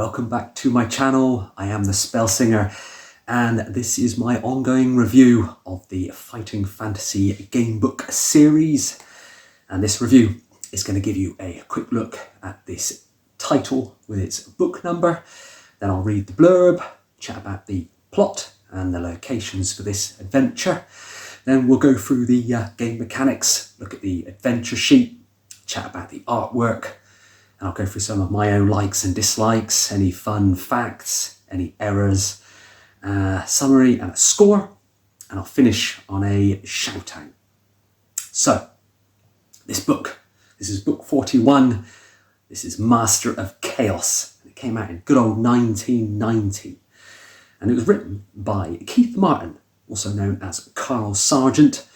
welcome back to my channel. I am the Spell Singer, and this is my ongoing review of the Fighting Fantasy Gamebook series. And this review is going to give you a quick look at this title with its book number. Then I'll read the blurb, chat about the plot and the locations for this adventure. Then we'll go through the game mechanics, look at the adventure sheet, chat about the artwork, and I'll go through some of my own likes and dislikes, any fun facts, any errors, summary and a score, and I'll finish on a shout out. So, this is book 41. This is Master of Chaos. It came out in good old 1990. And it was written by Keith Martin, also known as Carl Sargent.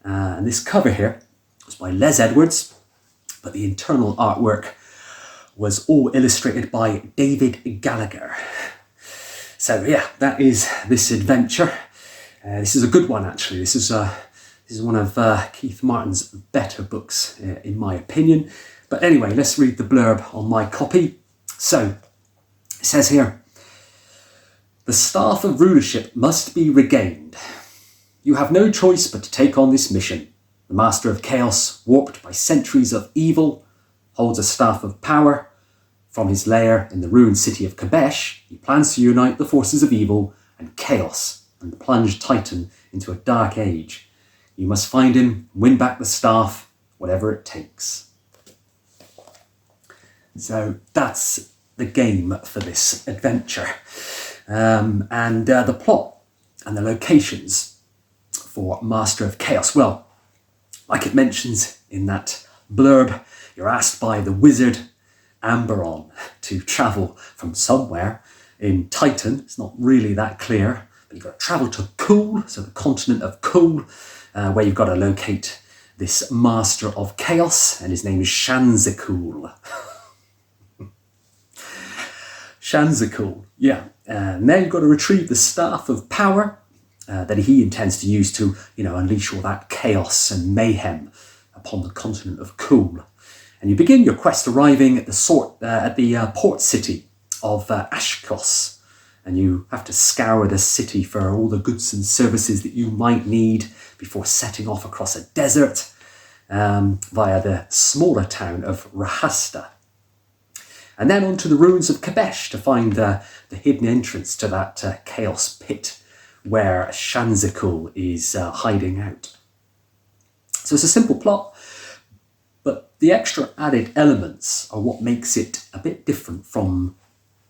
And this cover here was by Les Edwards, but the internal artwork was all illustrated by David Gallagher. So yeah, that is this adventure. This is a good one, actually. This is one of Keith Martin's better books, in my opinion. But anyway, let's read the blurb on my copy. So, it says here, "The staff of rulership must be regained. You have no choice but to take on this mission. The Master of Chaos, warped by centuries of evil, holds a staff of power. From his lair in the ruined city of Kabesh, he plans to unite the forces of evil and chaos and plunge Titan into a dark age. You must find him, win back the staff, whatever it takes." So that's the game for this adventure. And the plot and the locations for Master of Chaos. Well, like it mentions in that blurb, you're asked by the wizard Amberon to travel from somewhere in Titan. It's not really that clear, but you've got to travel to Cool, so the continent of Cool, where you've got to locate this Master of Chaos, and his name is Shanzakul. Shanzakul, yeah. And then you've got to retrieve the Staff of Power that he intends to use to, unleash all that chaos and mayhem upon the continent of Cool. And you begin your quest arriving at the port city of Ashkos. And you have to scour the city for all the goods and services that you might need before setting off across a desert via the smaller town of Rahasta. And then on to the ruins of Kabesh to find the hidden entrance to that chaos pit where Shanzakul is hiding out. So it's a simple plot, but the extra added elements are what makes it a bit different from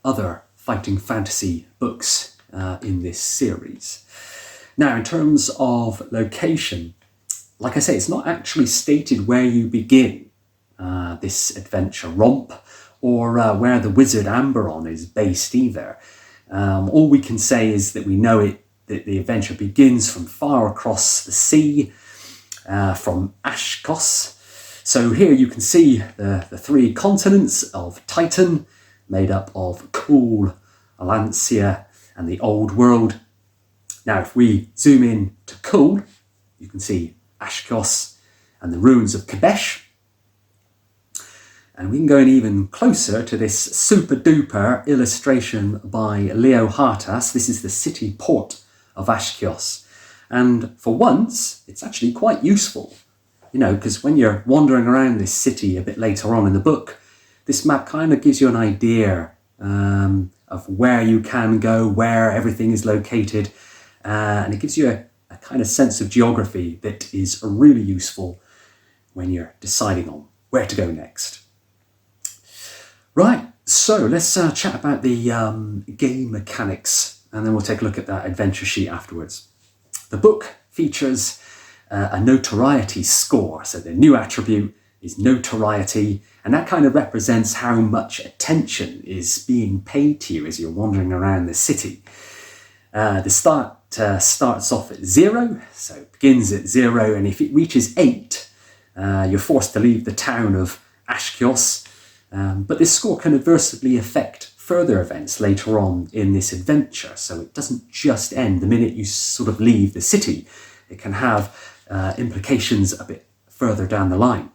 other fighting fantasy books in this series. Now, in terms of location, like I say, it's not actually stated where you begin this adventure romp, or where the wizard Amberon is based either. All we can say is that we know that the adventure begins from far across the sea, from Ashkos. So here you can see the three continents of Titan, made up of Cool, Alancia, and the Old World. Now, if we zoom in to Cool, you can see Ashkos and the ruins of Kabesh. And we can go in even closer to this super duper illustration by Leo Hartas. This is the city port of Ashkos. And for once, it's actually quite useful, because when you're wandering around this city a bit later on in the book, this map kind of gives you an idea of where you can go, where everything is located. And it gives you a kind of sense of geography that is really useful when you're deciding on where to go next. Right, so let's chat about the game mechanics, and then we'll take a look at that adventure sheet afterwards. The book features a notoriety score, so the new attribute is notoriety, and that kind of represents how much attention is being paid to you as you're wandering around the city. The start starts off at 0, so it begins at 0, and if it reaches 8, you're forced to leave the town of Ashkos. But this score can adversely affect further events later on in this adventure, so it doesn't just end the minute you sort of leave the city. It can have implications a bit further down the line.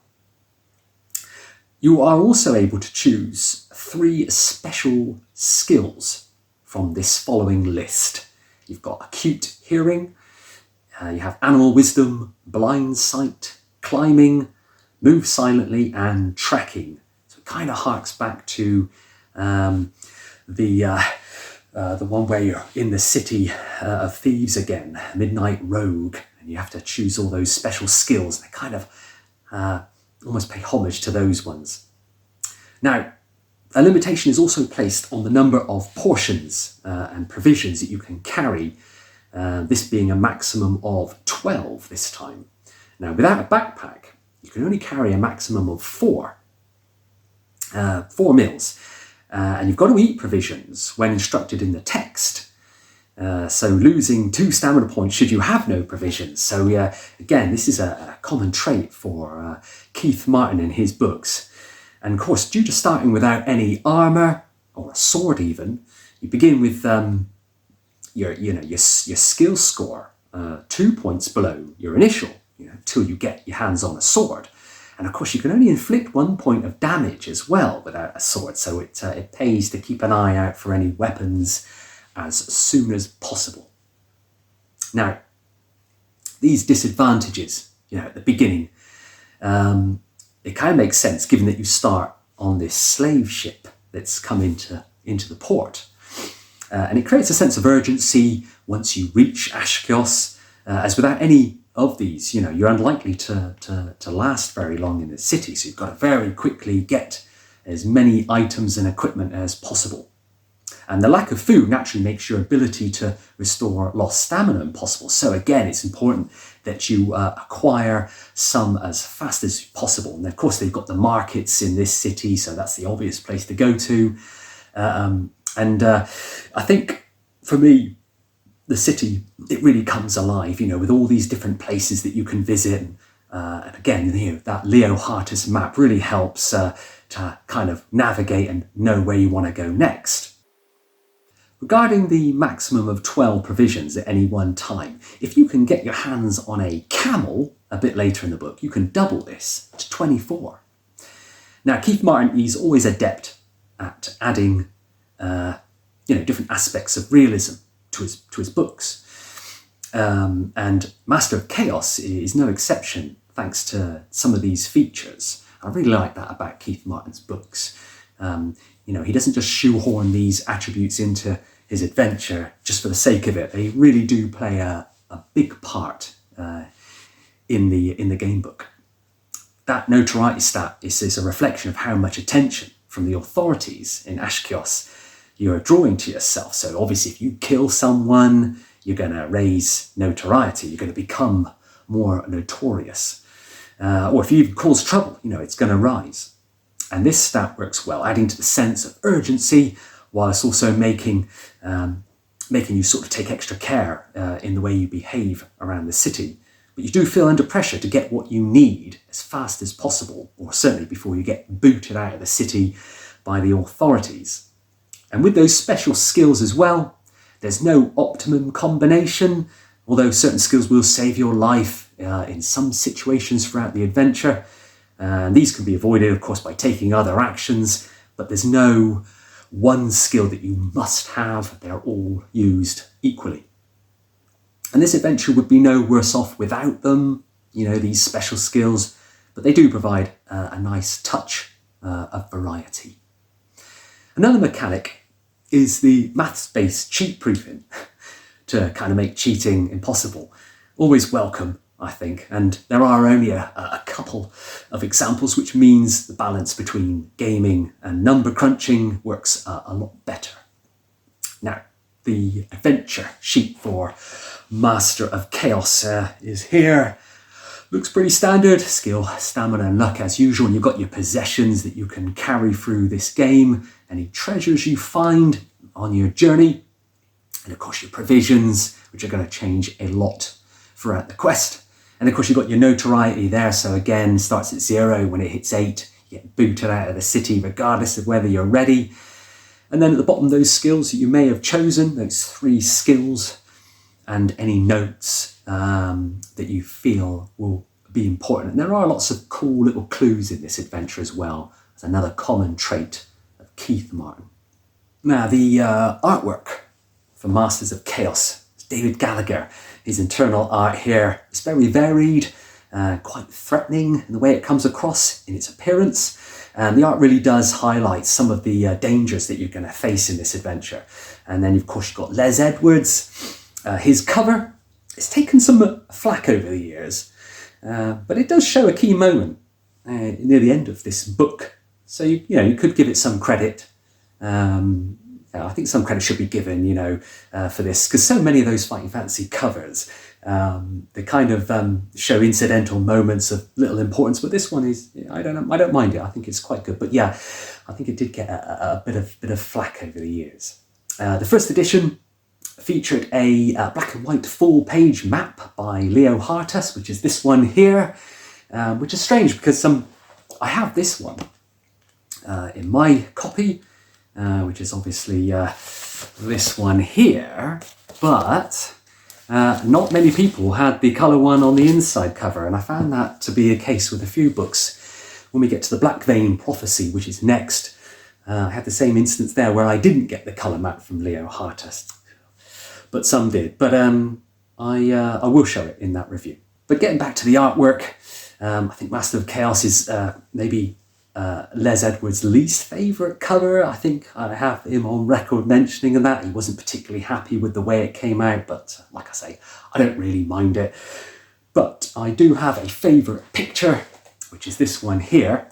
You are also able to choose 3 special skills from this following list. You've got acute hearing, you have animal wisdom, blind sight, climbing, move silently, and tracking. So it kind of harks back to the one where you're in the city of thieves again, midnight rogue, and you have to choose all those special skills. They kind of almost pay homage to those ones. Now, a limitation is also placed on the number of portions and provisions that you can carry, this being a maximum of 12 this time. Now, without a backpack, you can only carry a maximum of 4 meals, and you've got to eat provisions when instructed in the text. So losing 2 stamina points should you have no provisions. So again, this is a common trait for Keith Martin in his books. And of course, due to starting without any armour or a sword even, you begin with your skill score 2 points below your initial, till you get your hands on a sword. And of course, you can only inflict 1 point of damage as well without a sword. So it pays to keep an eye out for any weapons as soon as possible. Now, these disadvantages, at the beginning, it kind of makes sense given that you start on this slave ship that's come into the port. And it creates a sense of urgency once you reach Ashkios, as without any of these, you're unlikely to last very long in the city. So you've got to very quickly get as many items and equipment as possible. And the lack of food naturally makes your ability to restore lost stamina impossible. So again, it's important that you acquire some as fast as possible. And of course, they've got the markets in this city, so that's the obvious place to go to. I think for me, the city, it really comes alive, with all these different places that you can visit. And again, that Leo Hartis map really helps to kind of navigate and know where you want to go next. Regarding the maximum of 12 provisions at any one time, if you can get your hands on a camel a bit later in the book, you can double this to 24. Now, Keith Martin is always adept at adding, different aspects of realism to his books. And Master of Chaos is no exception, thanks to some of these features. I really like that about Keith Martin's books. He doesn't just shoehorn these attributes into his adventure just for the sake of it. They really do play a big part in the game book. That notoriety stat is a reflection of how much attention from the authorities in Ashkios you're drawing to yourself. So obviously, if you kill someone, you're going to raise notoriety. You're going to become more notorious. Or if you even cause trouble, it's going to rise. And this stat works well, adding to the sense of urgency, whilst also making you sort of take extra care in the way you behave around the city. But you do feel under pressure to get what you need as fast as possible, or certainly before you get booted out of the city by the authorities. And with those special skills as well, there's no optimum combination, although certain skills will save your life in some situations throughout the adventure. And these can be avoided, of course, by taking other actions, but there's no one skill that you must have. They're all used equally. And this adventure would be no worse off without them, these special skills, but they do provide a nice touch of variety. Another mechanic is the maths-based cheat proofing to kind of make cheating impossible. Always welcome, I think, and there are only a couple of examples, which means the balance between gaming and number crunching works a lot better. Now, the adventure sheet for Master of Chaos is here. Looks pretty standard, skill, stamina and luck as usual, and you've got your possessions that you can carry through this game, any treasures you find on your journey, and of course your provisions, which are going to change a lot throughout the quest. And of course you've got your notoriety there, so again, starts at 0. When it hits 8, you get booted out of the city regardless of whether you're ready. And then at the bottom, those skills that you may have chosen, those 3 skills, and any notes that you feel will be important. And there are lots of cool little clues in this adventure as well. It's another common trait of Keith Martin. Now, the artwork for Masters of Chaos, it's David Gallagher. His internal art here is very varied, quite threatening in the way it comes across in its appearance. And the art really does highlight some of the dangers that you're going to face in this adventure. And then, of course, you've got Les Edwards. His cover, it's taken some flack over the years, but it does show a key moment near the end of this book. So, you could give it some credit. I think some credit should be given, for this, because so many of those fighting fantasy covers, they kind of show incidental moments of little importance. But this one is, I don't mind it. I think it's quite good. But yeah, I think it did get a bit of flack over the years. The first edition featured a black and white full-page map by Leo Hartas, which is this one here, which is strange because I have this one in my copy, which is obviously this one here, but not many people had the colour one on the inside cover, and I found that to be a case with a few books. When we get to the Black Vein Prophecy, which is next, I had the same instance there where I didn't get the colour map from Leo Hartas, but some did. But I will show it in that review. But getting back to the artwork, I think Master of Chaos is maybe Les Edwards' least favourite cover. I think I have him on record mentioning that. He wasn't particularly happy with the way it came out, but like I say, I don't really mind it. But I do have a favourite picture, which is this one here,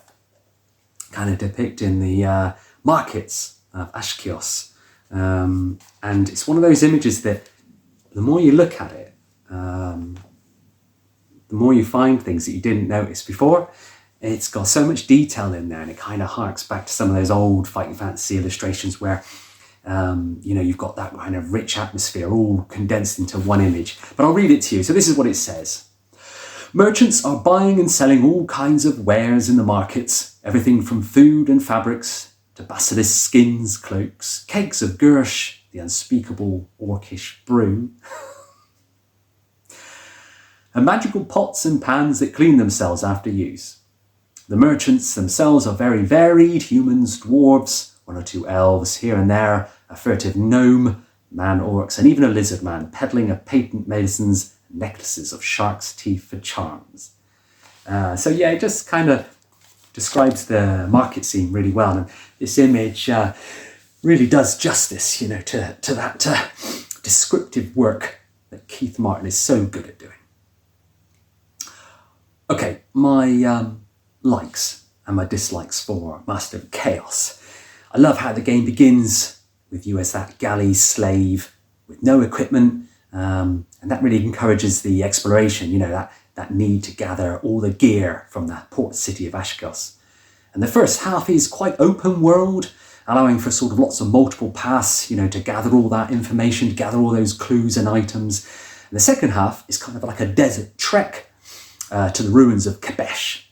kind of depicting the markets of Ashkios. And it's one of those images that the more you look at it, the more you find things that you didn't notice before. It's got so much detail in there, and it kind of harks back to some of those old fighting fantasy illustrations where, you've got that kind of rich atmosphere all condensed into one image. But I'll read it to you. So this is what it says. Merchants are buying and selling all kinds of wares in the markets, everything from food and fabrics to basilisk skins, cloaks, kegs of Gersh, the unspeakable orcish brew, and magical pots and pans that clean themselves after use. The merchants themselves are very varied: humans, dwarves, one or two elves here and there, a furtive gnome, man orcs, and even a lizard man peddling of patent medicines and necklaces of shark's teeth for charms. So yeah, it just kind of describes the market scene really well, and this image really does justice, to that descriptive work that Keith Martin is so good at doing. Okay, my likes and my dislikes for Master of Chaos. I love how the game begins with you as that galley slave with no equipment, and that really encourages the exploration, that need to gather all the gear from the port city of Ashkos. And the first half is quite open world, allowing for sort of lots of multiple paths, to gather all that information, to gather all those clues and items. And the second half is kind of like a desert trek to the ruins of Kabesh.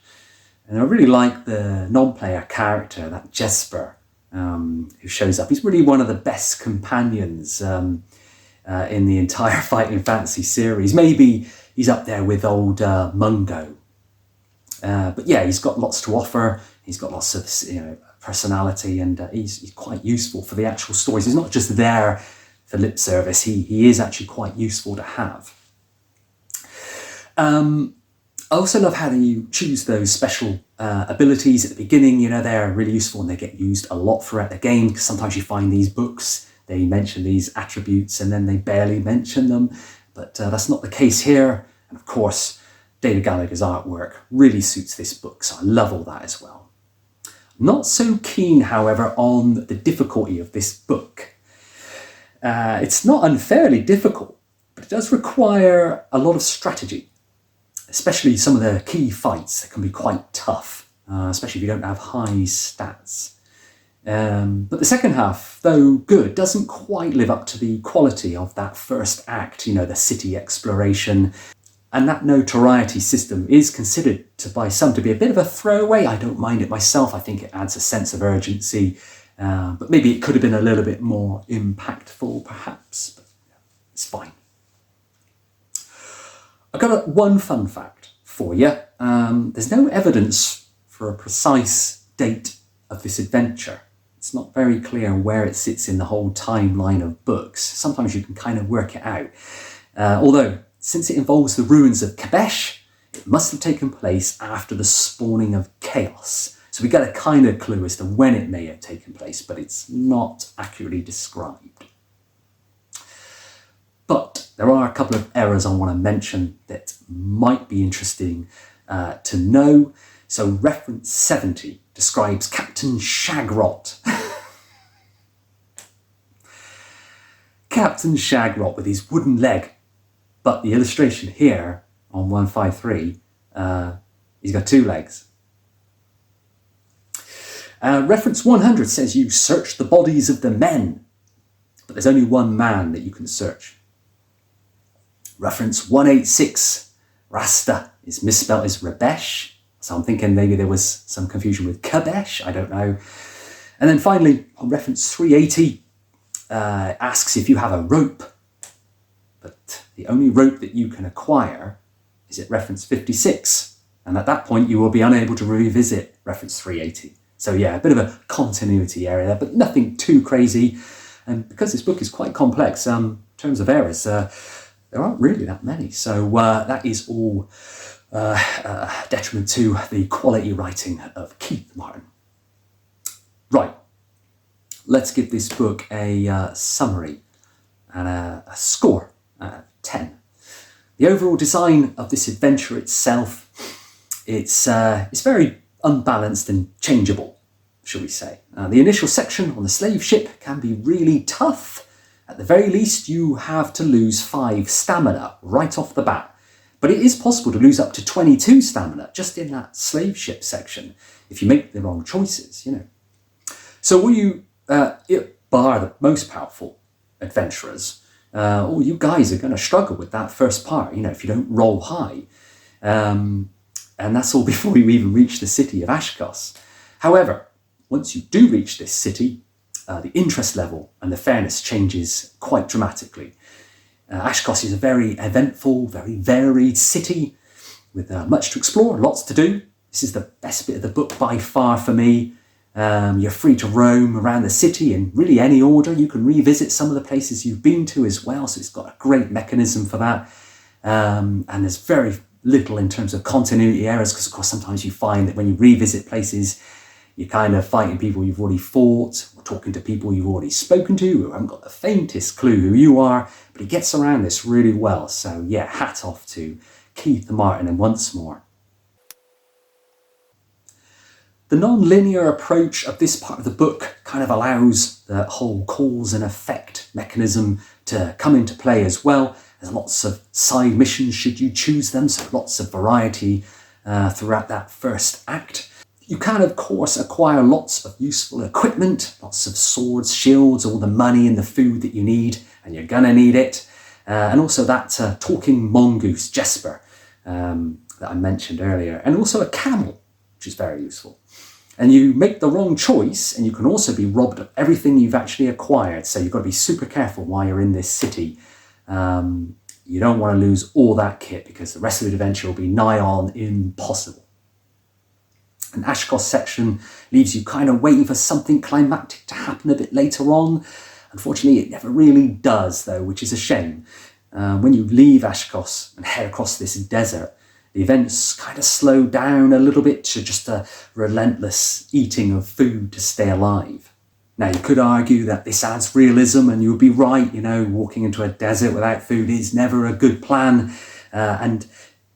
And I really like the non-player character, that Jesper, who shows up. He's really one of the best companions in the entire Fighting Fantasy series. Maybe he's up there with old Mungo. But yeah, he's got lots to offer. He's got lots of personality, and he's quite useful for the actual stories. He's not just there for lip service. He is actually quite useful to have. I also love how you choose those special abilities at the beginning. They're really useful and they get used a lot throughout the game, because sometimes you find these books, they mention these attributes and then they barely mention them. But that's not the case here. And of course, David Gallagher's artwork really suits this book, so I love all that as well. Not so keen, however, on the difficulty of this book. It's not unfairly difficult, but it does require a lot of strategy. Especially some of the key fights that can be quite tough, especially if you don't have high stats. But the second half, though good, doesn't quite live up to the quality of that first act, the city exploration. And that notoriety system is considered by some to be a bit of a throwaway. I don't mind it myself. I think it adds a sense of urgency. But maybe it could have been a little bit more impactful, perhaps. But it's fine. I've got one fun fact for you. There's no evidence for a precise date of this adventure. It's not very clear where it sits in the whole timeline of books. Sometimes you can kind of work it out. Although, since it involves the ruins of Kabesh, it must have taken place after the spawning of chaos. So we get a kind of clue as to when it may have taken place, but it's not accurately described. But there are a couple of errors I want to mention that might be interesting to know. So reference 70 describes Captain Shagrot. Captain Shagrot with his wooden leg. But the illustration here on 153, he's got 2 legs. Reference 100 says you search the bodies of the men, but there's only one man that you can search. Reference 186, Rasta is misspelled as Rabesh, so I'm thinking maybe there was some confusion with Kabesh, I don't know. And then finally, on reference 380, asks if you have a rope, but the only rope that you can acquire is at reference 56, and at that point you will be unable to revisit reference 380. So yeah, a bit of a continuity error there, but nothing too crazy. And because this book is quite complex, in terms of errors, there aren't really that many. So that is all detriment to the quality writing of Keith Martin. Right, let's give this book a summary and a score, 10. The overall design of this adventure itself, it's very unbalanced and changeable, shall we say. The initial section on the slave ship can be really tough. At the very least, you have to lose 5 stamina right off the bat. But it is possible to lose up to 22 stamina just in that slave ship section if you make the wrong choices, you know. So all you, bar the most powerful adventurers, all you guys are going to struggle with that first part, you know, if you don't roll high. And that's all before you even reach the city of Ashkos. However, once you do reach this city, the interest level and the fairness changes quite dramatically. Ashkos is a very eventful, very varied city with much to explore, lots to do. This is the best bit of the book by far for me. You're free to roam around the city in really any order. You can revisit some of the places you've been to as well, so it's got a great mechanism for that. And there's very little in terms of continuity errors, because of course sometimes you find that when you revisit places, you're kind of fighting people you've already fought, or talking to people you've already spoken to who haven't got the faintest clue who you are, but he gets around this really well. So yeah, hat off to Keith Martin and once more. The non-linear approach of this part of the book kind of allows the whole cause and effect mechanism to come into play as well. There's lots of side missions should you choose them, so lots of variety throughout that first act. You can, of course, acquire lots of useful equipment, lots of swords, shields, all the money and the food that you need, and you're gonna need it. And also that talking mongoose, Jesper, that I mentioned earlier, and also a camel, which is very useful. And you make the wrong choice, and you can also be robbed of everything you've actually acquired, so you've got to be super careful while you're in this city. You don't want to lose all that kit, because the rest of the adventure will be nigh on impossible. An Ashkos section leaves you kind of waiting for something climactic to happen a bit later on. Unfortunately, it never really does, though, which is a shame. When you leave Ashkos and head across this desert, the events kind of slow down a little bit to just a relentless eating of food to stay alive. Now, you could argue that this adds realism, and you would be right, you know, walking into a desert without food is never a good plan. And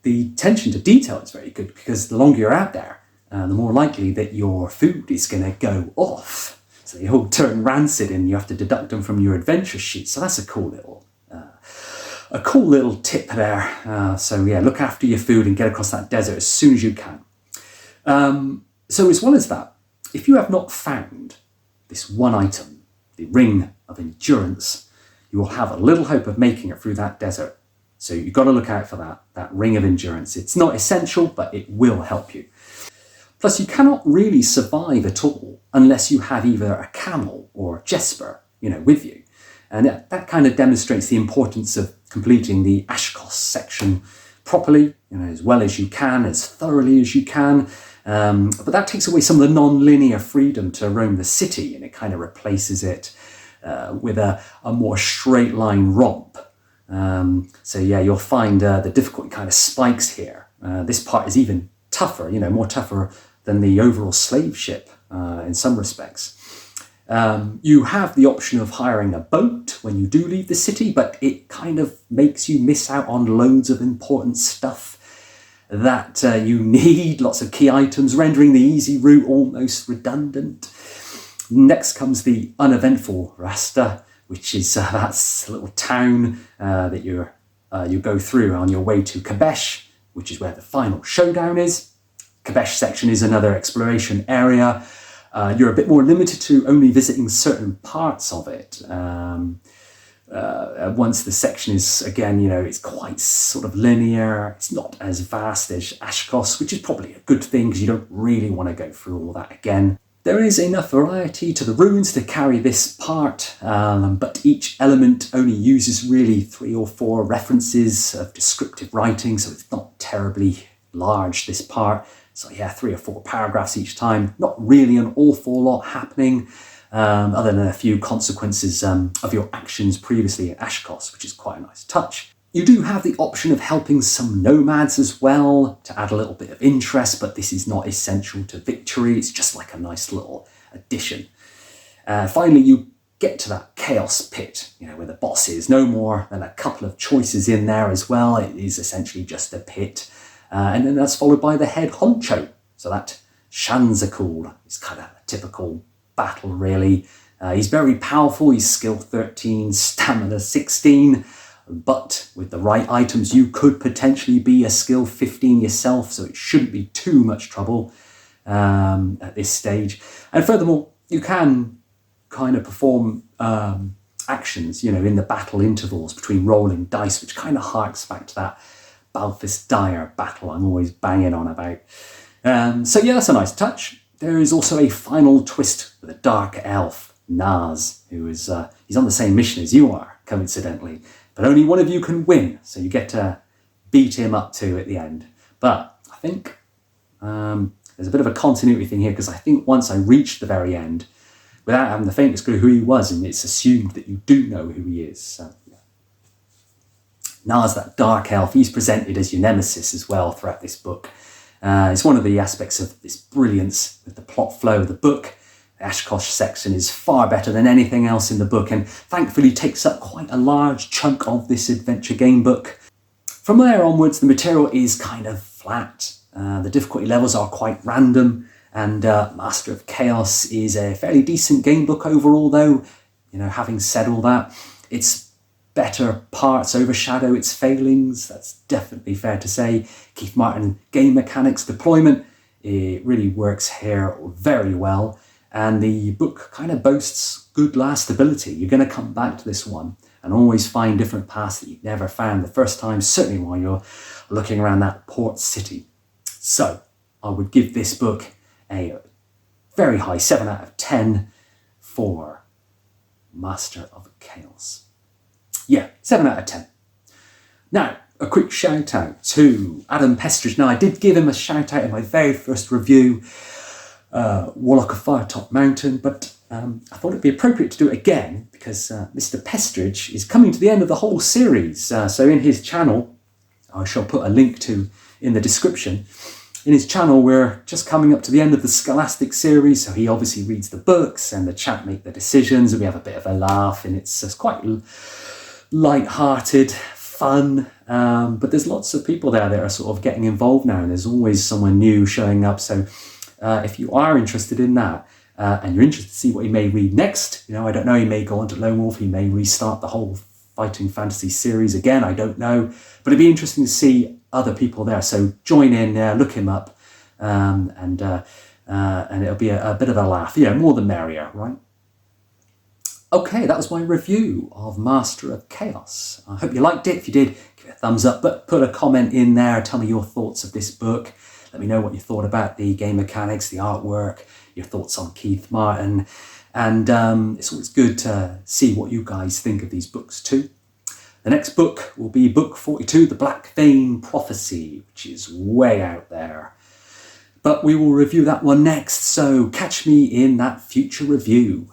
the attention to detail is very good, because the longer you're out there, the more likely that your food is going to go off. So they all turn rancid and you have to deduct them from your adventure sheet. So that's a cool little tip there. So yeah, look after your food and get across that desert as soon as you can. So as well as that, if you have not found this one item, the Ring of Endurance, you will have a little hope of making it through that desert. So you've got to look out for that Ring of Endurance. It's not essential, but it will help you. Plus, you cannot really survive at all unless you have either a camel or a Jesper, you know, with you. And that kind of demonstrates the importance of completing the Ashkos section properly, you know, as well as you can, as thoroughly as you can. But that takes away some of the non-linear freedom to roam the city, and it kind of replaces it with a more straight line romp. So yeah, you'll find the difficulty kind of spikes here. This part is even tougher, more tougher than the overall slave ship in some respects. You have the option of hiring a boat when you do leave the city, but it kind of makes you miss out on loads of important stuff that you need, lots of key items, rendering the easy route almost redundant. Next comes the uneventful Rasta, which is that's a little town that you go through on your way to Kabesh, which is where the final showdown is. Kabesh section is another exploration area. You're a bit more limited to only visiting certain parts of it. Once the section is, again, it's quite sort of linear. It's not as vast as Ashkos, which is probably a good thing because you don't really want to go through all that again. There is enough variety to the runes to carry this part, but each element only uses really 3 or 4 references of descriptive writing, so it's not terribly large, this part. So yeah, 3 or 4 paragraphs each time. Not really an awful lot happening, other than a few consequences of your actions previously at Ashkos, which is quite a nice touch. You do have the option of helping some nomads as well to add a little bit of interest, but this is not essential to victory. It's just like a nice little addition. Finally, you get to that chaos pit, where the boss is. No more than a couple of choices in there as well. It is essentially just a pit. And then that's followed by the head honcho. So that Shanzakul is kind of a typical battle, really. He's very powerful. He's skill 13, stamina 16. But with the right items, you could potentially be a skill 15 yourself. So it shouldn't be too much trouble at this stage. And furthermore, you can kind of perform actions, in the battle intervals between rolling dice, which kind of harks back to that Balthus Dire battle I'm always banging on about. So yeah, that's a nice touch. There is also a final twist with a dark elf, Naz, who is he's on the same mission as you are, coincidentally, but only one of you can win, so you get to beat him up to at the end. But I think there's a bit of a continuity thing here, because I think once I reached the very end, without having the faintest clue who he was, and it's assumed that you do know who he is. So Naz, that dark elf, he's presented as your nemesis as well throughout this book. It's one of the aspects of this brilliance with the plot flow of the book. The Ashkosh section is far better than anything else in the book, and thankfully takes up quite a large chunk of this adventure game book. From there onwards, the material is kind of flat. The difficulty levels are quite random, and Master of Chaos is a fairly decent game book overall, though. Having said all that, its better parts overshadow its failings. That's definitely fair to say. Keith Martin game mechanics deployment, it really works here very well, and the book kind of boasts good lastability. You're going to come back to this one and always find different paths that you've never found the first time, certainly while you're looking around that port city. So I would give this book a very high 7 out of 10 for Master of Chaos. Yeah, 7 out of 10. Now, a quick shout out to Adam Pestridge. Now, I did give him a shout out in my very first review, Warlock of Firetop Mountain, but I thought it'd be appropriate to do it again because Mr. Pestridge is coming to the end of the whole series. So in his channel, I shall put a link to in the description. In his channel, we're just coming up to the end of the Scholastic series, so he obviously reads the books and the chat make the decisions, and we have a bit of a laugh, and it's quite light-hearted, fun, but there's lots of people there that are sort of getting involved now, and there's always someone new showing up. So if you are interested in that, and you're interested to see what he may read next, I don't know, he may go on to Lone Wolf, he may restart the whole Fighting Fantasy series again, I don't know, but it'd be interesting to see other people there. So join in, look him up, and it'll be a bit of a laugh. More the merrier, right? Okay, that was my review of Master of Chaos. I hope you liked it. If you did, give it a thumbs up, but put a comment in there. Tell me your thoughts of this book. Let me know what you thought about the game mechanics, the artwork, your thoughts on Keith Martin. And it's always good to see what you guys think of these books too. The next book will be book 42, The Black Vein Prophecy, which is way out there. But we will review that one next, so catch me in that future review.